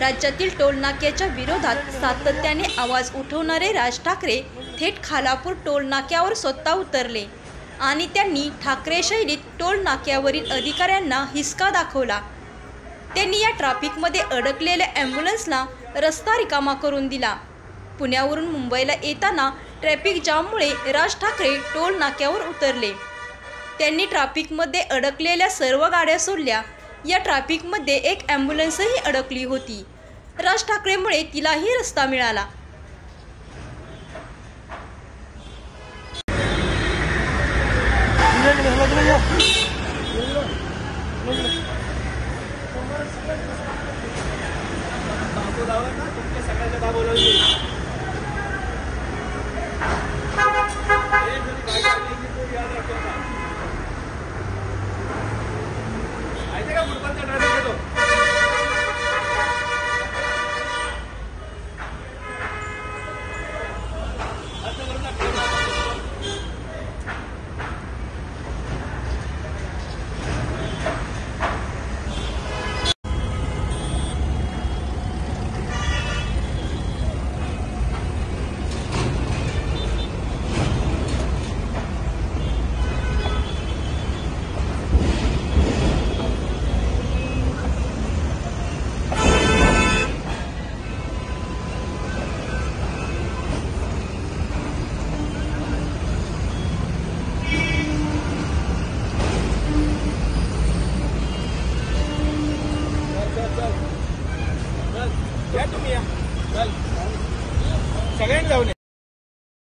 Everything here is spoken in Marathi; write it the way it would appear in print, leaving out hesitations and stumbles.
राज्यातील टोलनाक्याच्या विरोधात सातत्याने आवाज उठवणारे राज ठाकरे थेट खालापूर टोलनाक्यावर स्वतः उतरले आणि त्यांनी ठाकरे शैलीत टोलनाक्यावरील अधिकाऱ्यांना हिसका दाखवला। त्यांनी या ट्रॅफिकमध्ये अडकलेल्या ॲम्ब्युलन्सला रस्ता रिकामा करून दिला। पुण्यावरून मुंबईला येताना ट्रॅफिक जाममुळे राज ठाकरे टोलनाक्यावर उतरले। त्यांनी ट्रॅफिकमध्ये अडकलेल्या सर्व गाड्या सोडल्या। या ट्रॅफिकमध्ये एक ॲम्ब्युलन्सही अडकली होती। राज ठाकरेंमुळे तिलाही रस्ता मिळाला। तुमच्या सगळ्यांना बोलवली